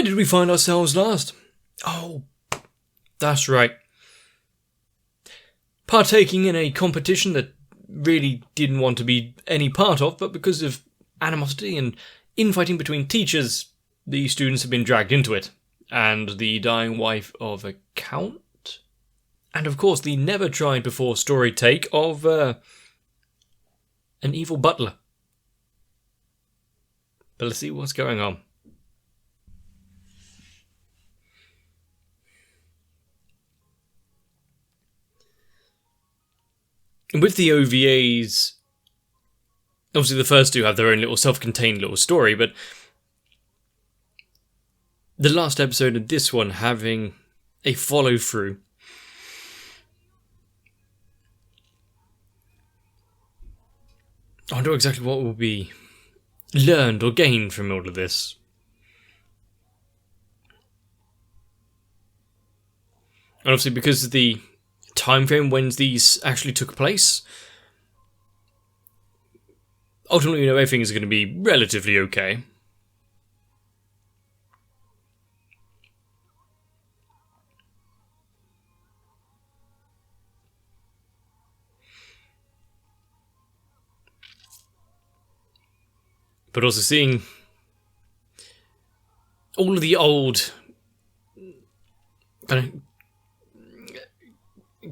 Where did we find ourselves last? Oh, that's right. Partaking in a competition that really didn't want to be any part of, but because of animosity and infighting between teachers, the students have been dragged into it. And the dying wife of a count? And of course, the never-tried-before story take of an evil butler. But let's see what's going on. And with the OVAs, obviously the first two have their own little self-contained little story, but the last episode of this one having a follow-through. I wonder exactly what will be learned or gained from all of this. And obviously because of the time frame when these actually took place, ultimately, everything is going to be relatively okay. But also seeing all of the old kind of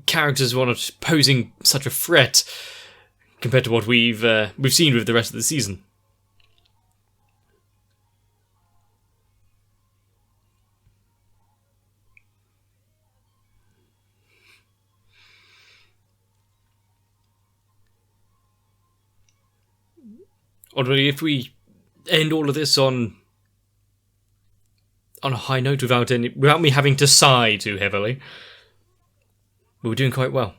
characters who are not posing such a threat compared to what we've seen with the rest of the season. Although if we end all of this on a high note without me having to sigh too heavily, we're doing quite well.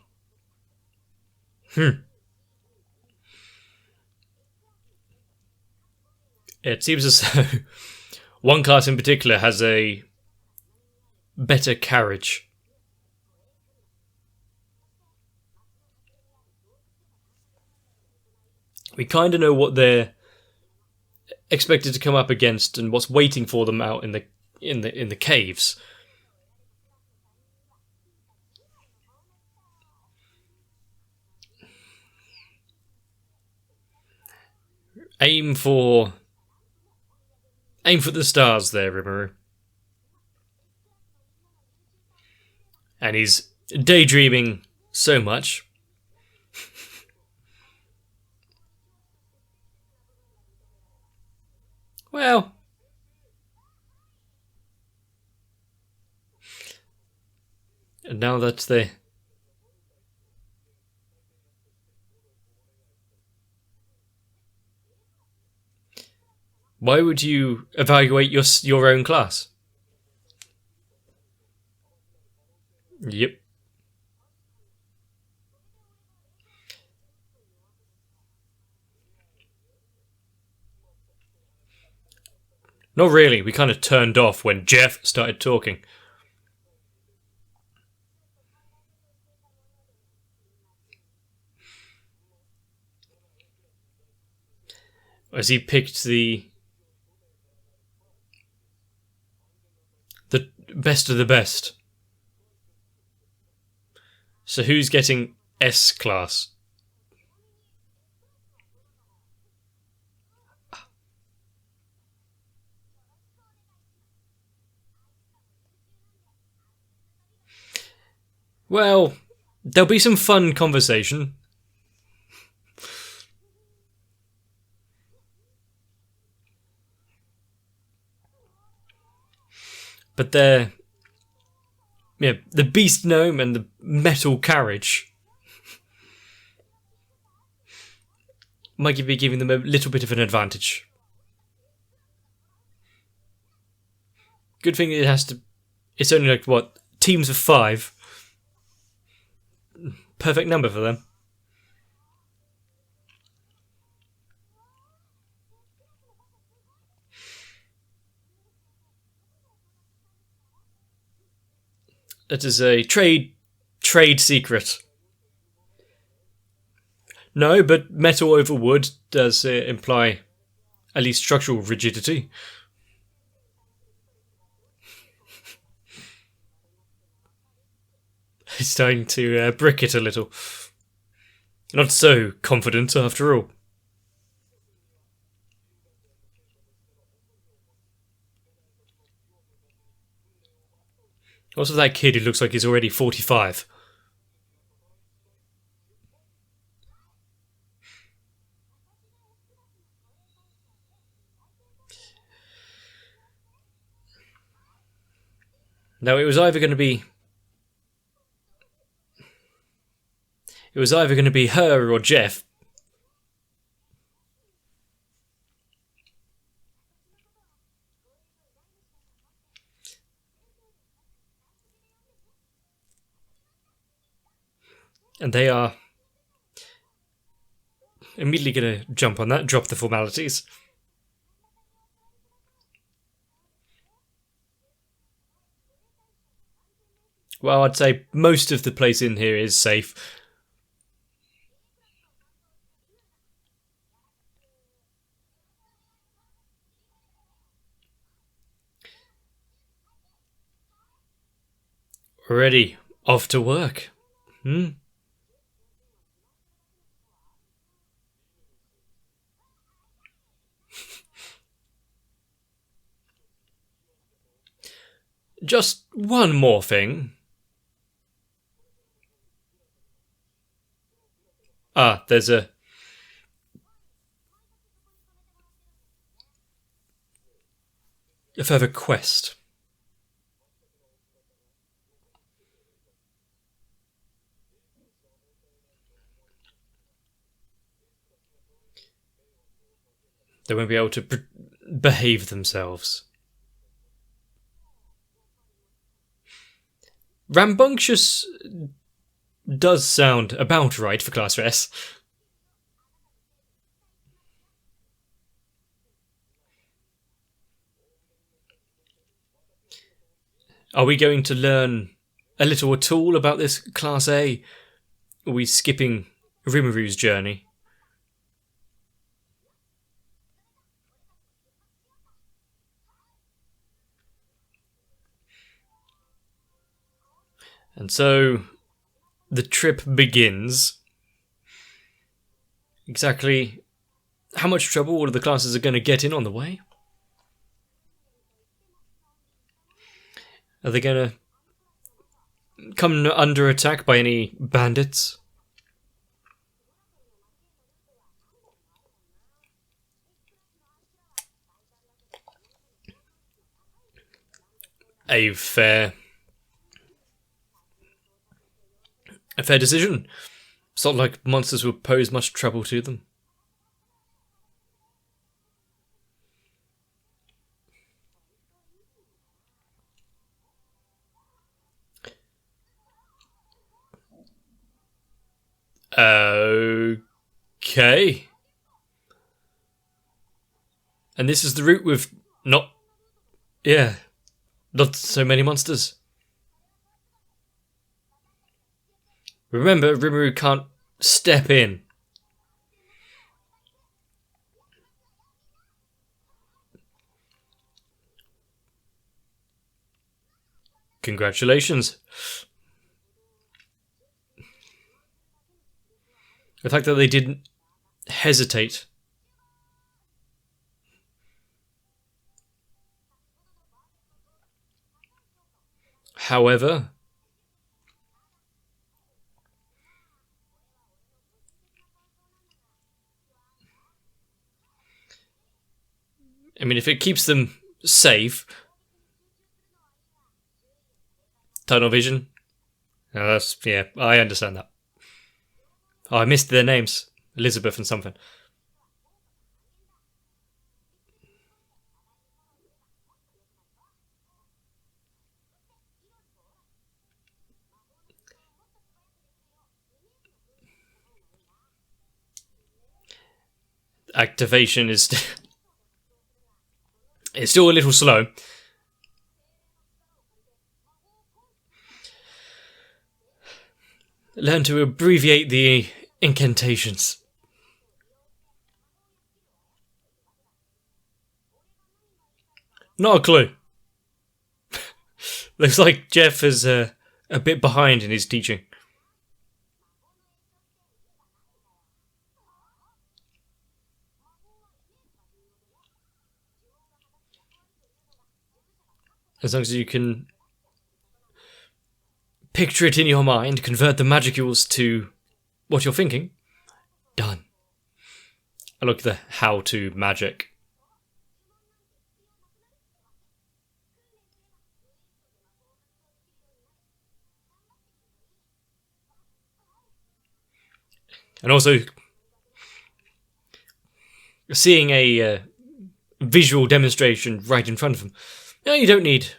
It seems as though one class in particular has a better carriage. We kind of know what they're expected to come up against and what's waiting for them out in the caves. Aim for the stars there, Rimuru. And he's daydreaming so much. Well, and now that they... Why would you evaluate your own class? Yep. Not really. We kind of turned off when Jeff started talking. As he picked the best of the best. So who's getting S class? Well, there'll be some fun conversation. But the beast gnome and the metal carriage might be giving them a little bit of an advantage. Good thing it's only like, what, teams of 5. Perfect number for them. That is a trade secret. No, but metal over wood does imply at least structural rigidity. He's starting to brick it a little. Not so confident, after all. What's with that kid who looks like he's already 45? Now, it was either going to be her or Jeff. And they are immediately going to jump on that, drop the formalities. Well, I'd say most of the place in here is safe. Already off to work. Just one more thing. There's a further quest. They won't be able to behave themselves. Rambunctious does sound about right for Class S. Are we going to learn a little at all about this Class A? Are we skipping Rimuru's journey? And so the trip begins. Exactly how much trouble all of the classes are going to get in on the way? Are they going to come under attack by any bandits? A fair decision. It's not like monsters will pose much trouble to them. Okay. And this is the route with not so many monsters. Remember, Rimuru can't step in. Congratulations. The fact that they didn't hesitate. However, I mean, if it keeps them safe. Tunnel vision. I understand that. Oh, I missed their names. Elizabeth and something. Activation is it's still a little slow. Learn to abbreviate the incantations. Not a clue. Looks like Jeff has a bit behind in his teaching. As long as you can picture it in your mind, convert the magicules to what you're thinking, done. I look at the how-to magic. And also, seeing a visual demonstration right in front of them. No, you don't need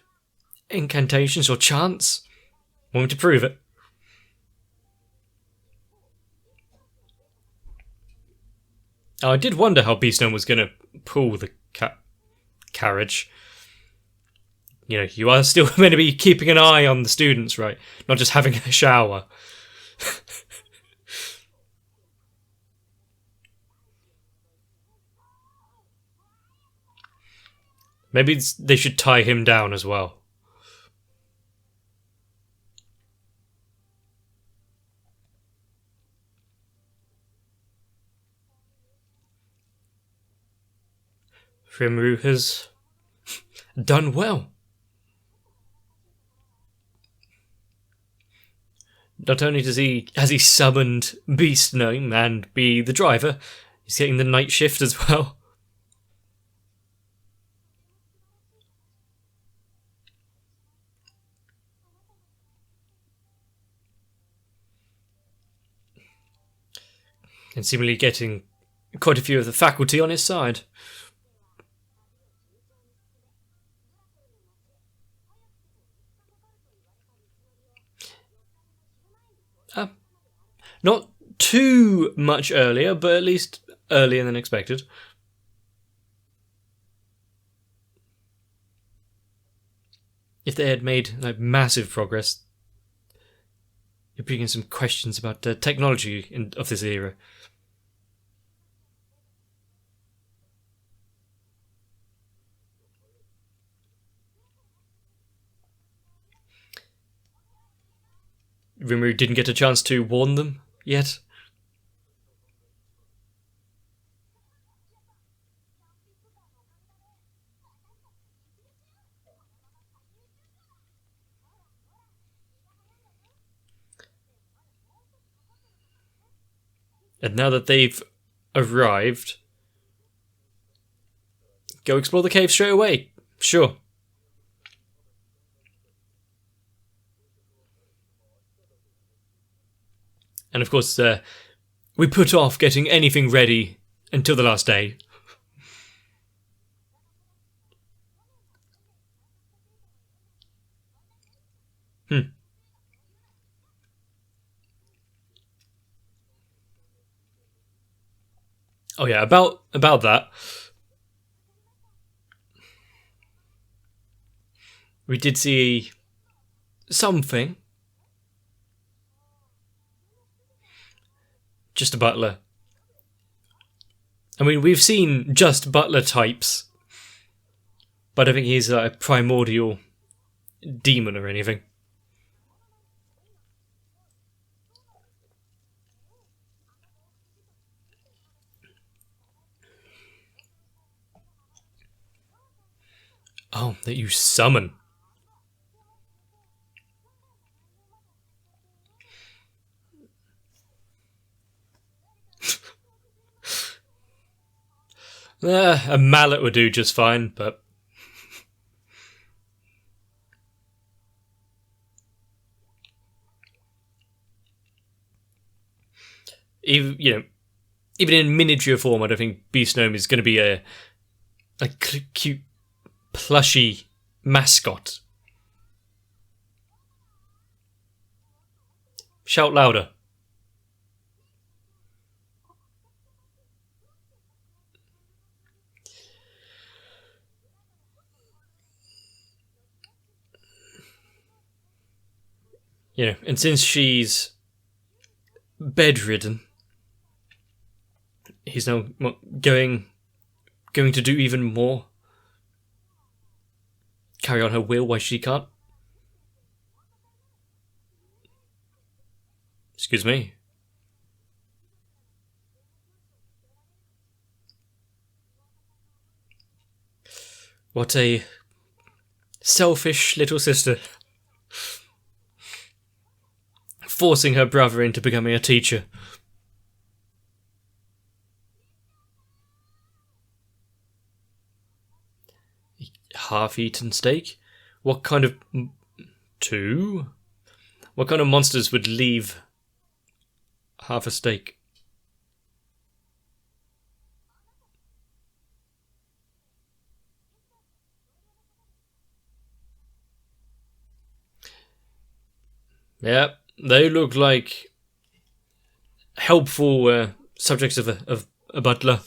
incantations or chants. Want me to prove it? Oh, I did wonder how Beastone was going to pull the carriage. You know, you are still meant to be keeping an eye on the students, right? Not just having a shower. Maybe they should tie him down as well. Rimuru has done well. Not only has he summoned Beastone and be the driver, he's getting the night shift as well. And seemingly getting quite a few of the faculty on his side. Not too much earlier, but at least earlier than expected. If they had made massive progress, you're bringing some questions about the technology of this era. Rimuru didn't get a chance to warn them yet. And now that they've arrived, go explore the cave straight away. Sure. And of course, we put off getting anything ready until the last day. Oh yeah, about that. We did see something. Just a butler. I mean, we've seen just butler types, but I don't think he's a primordial demon or anything. Oh, that you summon. A mallet would do just fine, but even in miniature form, I don't think Beast Gnome is going to be a cute, plushy mascot. Shout louder. And since she's bedridden, he's now going to do even more. Carry on her will why she can't. Excuse me. What a selfish little sister. Forcing her brother into becoming a teacher. Half-eaten steak? What kind of... 2? What kind of monsters would leave half a steak? Yep, they look like helpful subjects of a butler.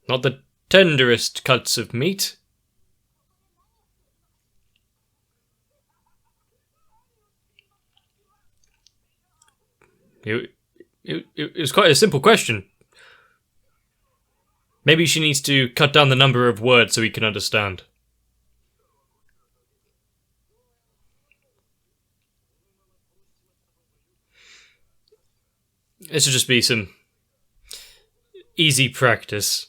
Not the tenderest cuts of meat. It was quite a simple question. Maybe she needs to cut down the number of words so we can understand. This should just be some easy practice.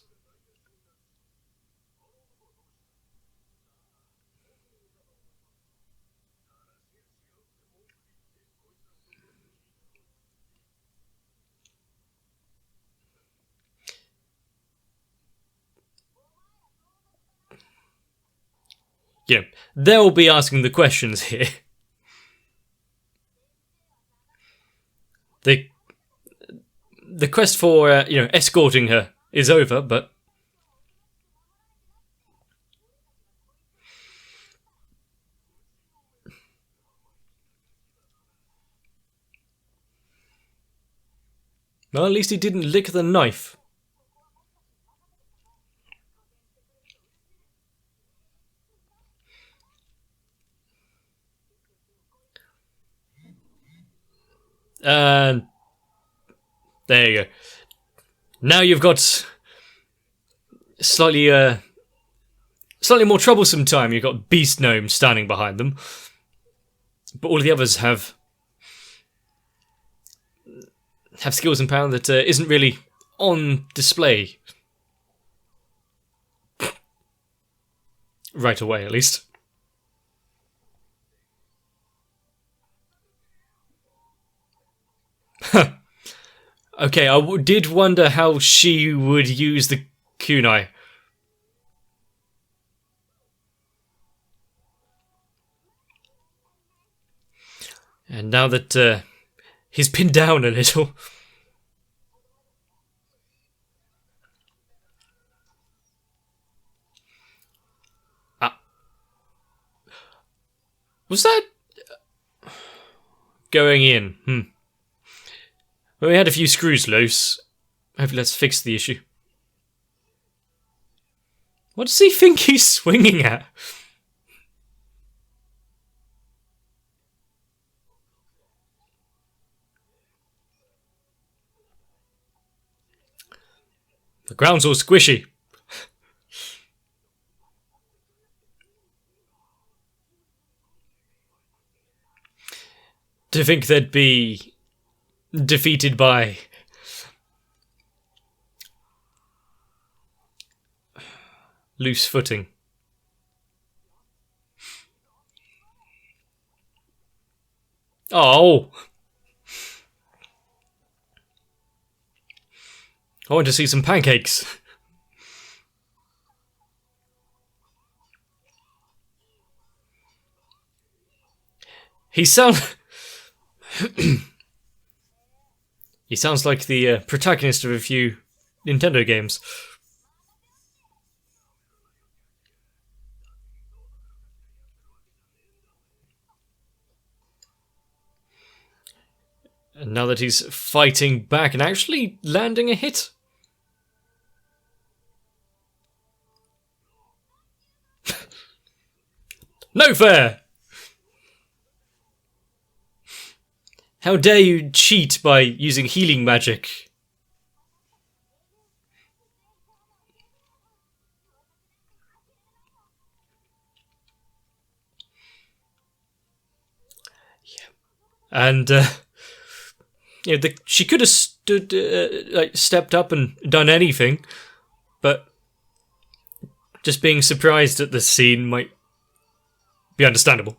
Yeah, they'll be asking the questions here. The quest for escorting her is over, but well, at least he didn't lick the knife. And there you go. Now you've got slightly more troublesome time. You've got beast gnomes standing behind them, but all of the others have skills and power that isn't really on display right away, at least. Okay, I did wonder how she would use the kunai. And now that he's pinned down a little... Was that... going in? Well, we had a few screws loose. Hopefully let's fix the issue. What does he think he's swinging at? The ground's all squishy. To think they'd be defeated by loose footing. Oh! I want to see some pancakes. He sounds like the protagonist of a few Nintendo games. And now that he's fighting back and actually landing a hit. No fair! How dare you cheat by using healing magic? And she could have stepped up and done anything, but just being surprised at the scene might be understandable.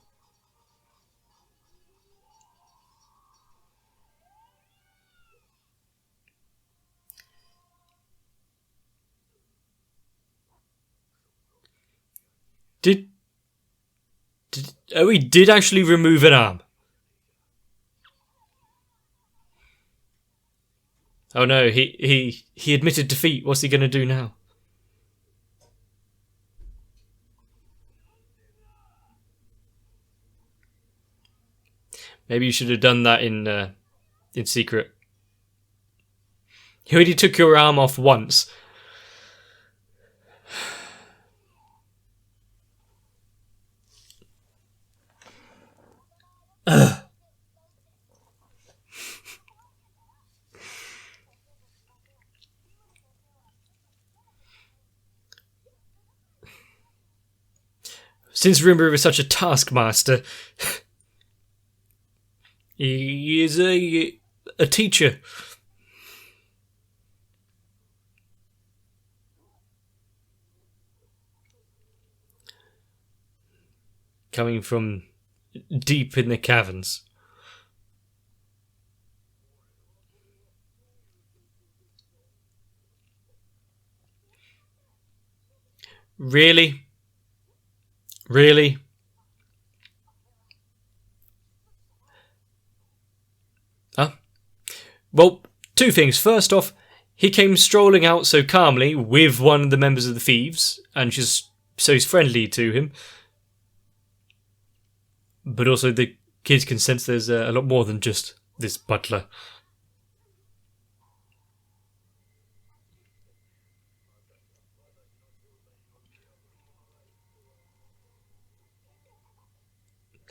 He did actually remove an arm. Oh no, he admitted defeat. What's he going to do now? Maybe you should have done that in secret. You already took your arm off once. Since Rimuru is such a taskmaster, he is a teacher. Coming from deep in the caverns. Really? Really? Huh? Well, two things. First off, he came strolling out so calmly with one of the members of the thieves, and she's so friendly to him. But also the kids can sense there's a lot more than just this butler.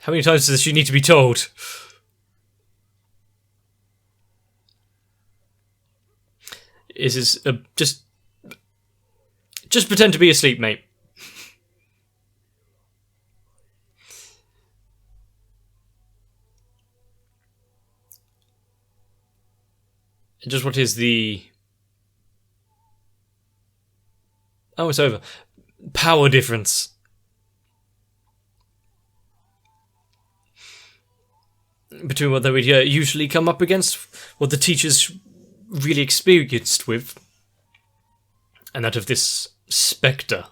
How many times does she need to be told? Is this just pretend to be asleep, mate. Just what is the... Oh, it's over. Power difference. Between what they would usually come up against, what the teacher's really experienced with, and that of this spectre.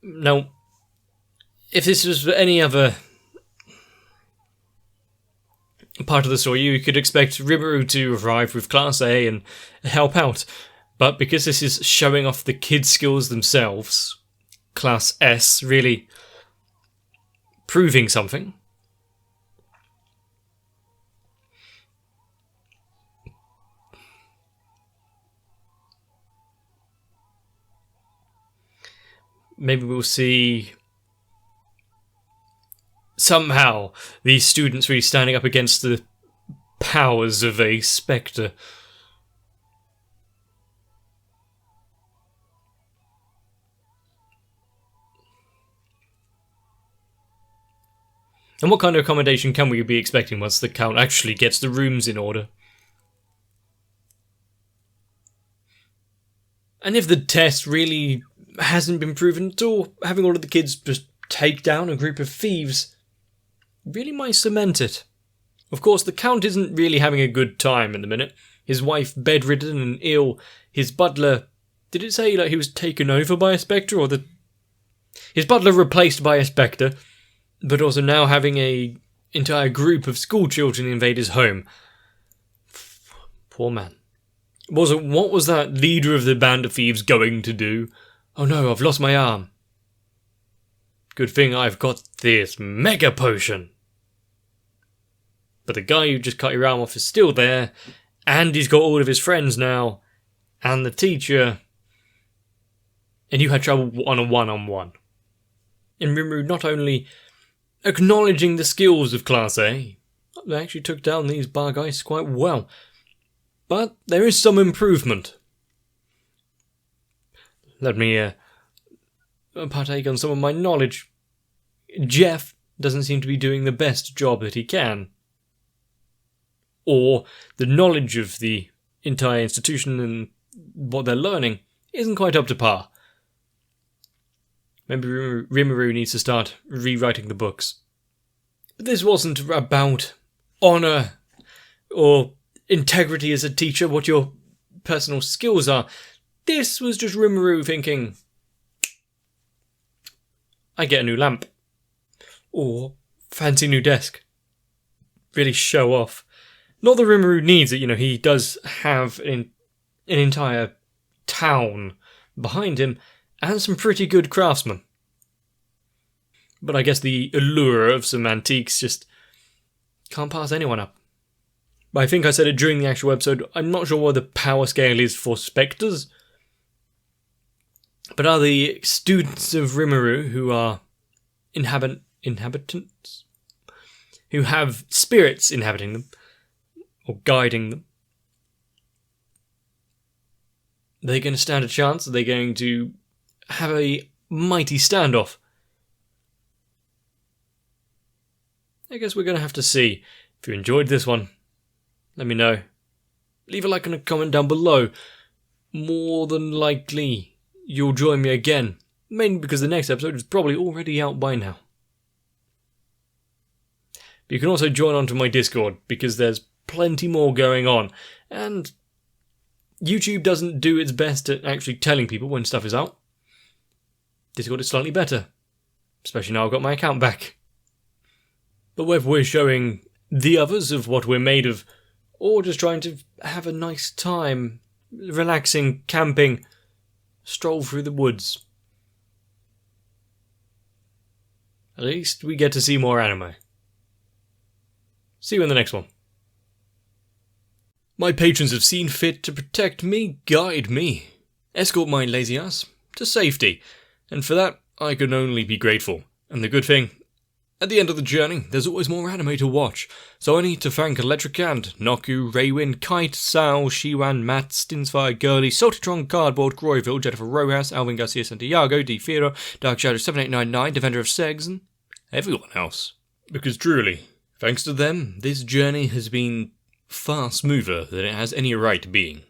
Now, if this was any other part of the story, you could expect Rimuru to arrive with Class A and help out. But because this is showing off the kids' skills themselves, Class S really proving something. Maybe we'll see somehow these students really standing up against the powers of a spectre. And what kind of accommodation can we be expecting once the Count actually gets the rooms in order? And if the test really hasn't been proven at all, having all of the kids just take down a group of thieves really might cement it. Of course, the Count isn't really having a good time in the minute. His wife bedridden and ill. His butler... Did it say like he was taken over by a spectre, or his butler replaced by a spectre, but also now having a entire group of school children invade his home. Poor man. What was that leader of the band of thieves going to do? Oh no, I've lost my arm. Good thing I've got this mega potion. But the guy who just cut your arm off is still there, and he's got all of his friends now, and the teacher, and you had trouble on a one-on-one. And Rimuru not only acknowledging the skills of Class A, they actually took down these Bargheists quite well. But there is some improvement. Let me partake on some of my knowledge. Jeff doesn't seem to be doing the best job that he can. Or the knowledge of the entire institution and what they're learning isn't quite up to par. Maybe Rimuru needs to start rewriting the books. But this wasn't about honour or integrity as a teacher, what your personal skills are. This was just Rimuru thinking, I get a new lamp. Or fancy new desk. Really show off. Not that Rimuru needs it, he does have an entire town behind him and some pretty good craftsmen. But I guess the allure of some antiques just can't pass anyone up. But I think I said it during the actual episode, I'm not sure what the power scale is for spectres. But are the students of Rimuru who are inhabitants? Who have spirits inhabiting them, or guiding them? Are they going to stand a chance? Are they going to have a mighty standoff? I guess we're going to have to see. If you enjoyed this one, let me know. Leave a like and a comment down below. More than likely, you'll join me again. Mainly because the next episode is probably already out by now. But you can also join onto my Discord, because there's plenty more going on. And YouTube doesn't do its best at actually telling people when stuff is out. Discord is slightly better. Especially now I've got my account back. But whether we're showing the others of what we're made of, or just trying to have a nice time, relaxing, camping, stroll through the woods, at least we get to see more anime. See you in the next one. My patrons have seen fit to protect me, guide me, escort my lazy ass to safety, and for that I can only be grateful. And the good thing, at the end of the journey, there's always more anime to watch, so I need to thank Electric Ant, Noku, Raywin, Kite, Sal, Shiwan, Matt, Stinsfire, Girly, Saltitron, Cardboard, Groyville, Jennifer Rojas, Alvin Garcia Santiago, D. Fiero, Dark Shadow 7899, Defender of Segs, and everyone else. Because truly, thanks to them, this journey has been far smoother than it has any right being.